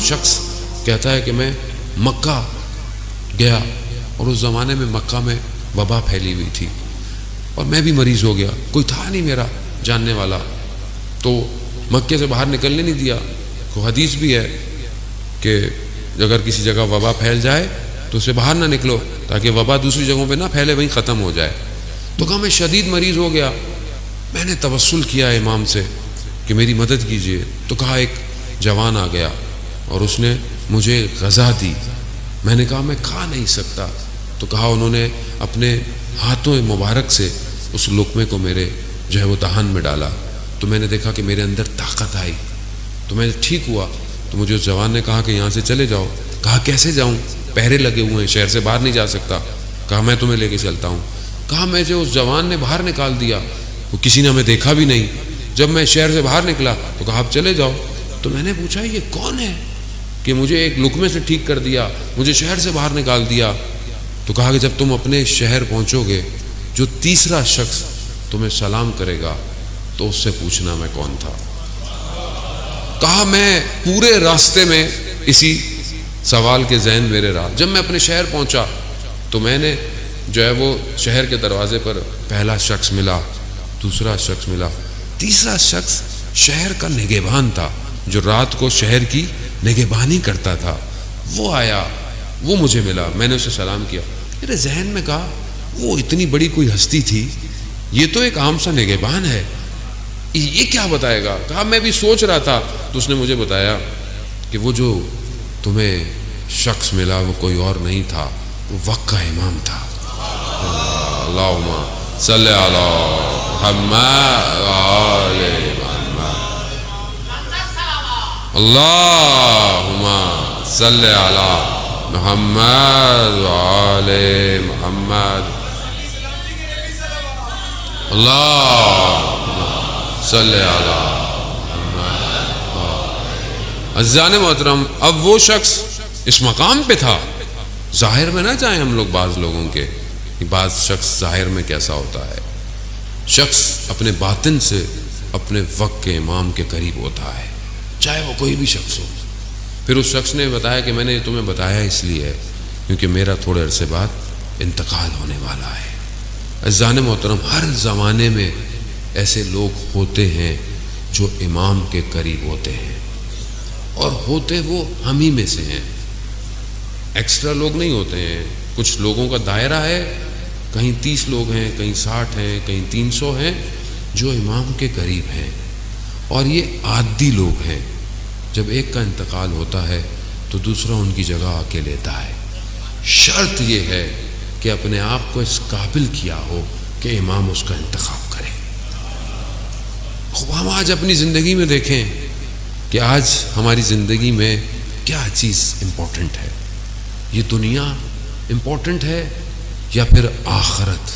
شخص کہتا ہے کہ میں مکہ گیا اور اس زمانے میں مکہ میں وبا پھیلی ہوئی تھی اور میں بھی مریض ہو گیا، کوئی تھا نہیں میرا جاننے والا، تو مکے سے باہر نکلنے نہیں دیا۔ تو حدیث بھی ہے کہ اگر کسی جگہ وبا پھیل جائے تو اسے باہر نہ نکلو تاکہ وبا دوسری جگہوں پہ نہ پھیلے، وہیں ختم ہو جائے۔ تو کہا میں شدید مریض ہو گیا، میں نے توسل کیا امام سے کہ میری مدد کیجیے۔ تو کہا ایک جوان آ گیا اور اس نے مجھے غذا دی۔ میں نے کہا میں کھا نہیں سکتا۔ تو کہا انہوں نے اپنے ہاتھوں مبارک سے اس لقمے کو میرے جو ہے وہ دہان میں ڈالا، تو میں نے دیکھا کہ میرے اندر طاقت آئی، تو میں ٹھیک ہوا۔ تو مجھے اس جوان نے کہا کہ یہاں سے چلے جاؤ۔ کہا کیسے جاؤں، پہرے لگے ہوئے ہیں، شہر سے باہر نہیں جا سکتا۔ کہا میں تمہیں لے کے چلتا ہوں۔ کہا میں جو اس جوان نے باہر نکال دیا، وہ کسی نے ہمیں دیکھا بھی نہیں۔ جب میں شہر سے باہر نکلا تو کہا آپ چلے جاؤ۔ تو میں نے پوچھا یہ کون ہے کہ مجھے ایک لقمے سے ٹھیک کر دیا، مجھے شہر سے باہر نکال دیا؟ تو کہا کہ جب تم اپنے شہر پہنچو گے، جو تیسرا شخص تمہیں سلام کرے گا تو اس سے پوچھنا میں کون تھا۔ کہا میں پورے راستے میں اسی سوال کے ذہن میرے رہا۔ جب میں اپنے شہر پہنچا تو میں نے جو ہے وہ شہر کے دروازے پر پہلا شخص ملا، دوسرا شخص ملا، تیسرا شخص شہر کا نگہبان تھا جو رات کو شہر کی نگہبانی کرتا تھا۔ وہ آیا، وہ مجھے ملا، میں نے اسے سلام کیا۔ میرے ذہن میں کہا وہ اتنی بڑی کوئی ہستی تھی، یہ تو ایک عام سا نگہبان ہے، یہ کیا بتائے گا؟ کہا میں بھی سوچ رہا تھا۔ تو اس نے مجھے بتایا کہ وہ جو تمہیں شخص ملا وہ کوئی اور نہیں تھا، وہ وقت کا امام تھا۔ اللہم صلی علی محمد وآل محمد، اللہم صلی علی محمد وآل محمد، اللہم صلی علی محمد۔ عزیزان محترم، اب وہ شخص اس مقام پہ تھا، ظاہر میں نہ جائیں ہم لوگ بعض لوگوں کے کہ بعض شخص ظاہر میں کیسا ہوتا ہے، شخص اپنے باطن سے اپنے وقت کے امام کے قریب ہوتا ہے، چاہے وہ کوئی بھی شخص ہو۔ پھر اس شخص نے بتایا کہ میں نے تمہیں بتایا اس لیے ہے کیونکہ میرا تھوڑے عرصے بعد انتقال ہونے والا ہے۔ عزیزان محترم، ہر زمانے میں ایسے لوگ ہوتے ہیں جو امام کے قریب ہوتے ہیں، اور ہوتے وہ ہم ہی میں سے ہیں، ایکسٹرا لوگ نہیں ہوتے ہیں۔ کچھ لوگوں کا دائرہ ہے، کہیں 30 لوگ ہیں، کہیں 60 ہیں، کہیں 300 ہیں جو امام کے قریب ہیں، اور یہ عادی لوگ ہیں۔ جب ایک کا انتقال ہوتا ہے تو دوسرا ان کی جگہ آ کے لیتا ہے۔ شرط یہ ہے کہ اپنے آپ کو اس قابل کیا ہو کہ امام اس کا انتخاب کرے۔ ہم آج اپنی زندگی میں دیکھیں کہ آج ہماری زندگی میں کیا چیز امپورٹنٹ ہے، یہ دنیا امپورٹنٹ ہے یا پھر آخرت؟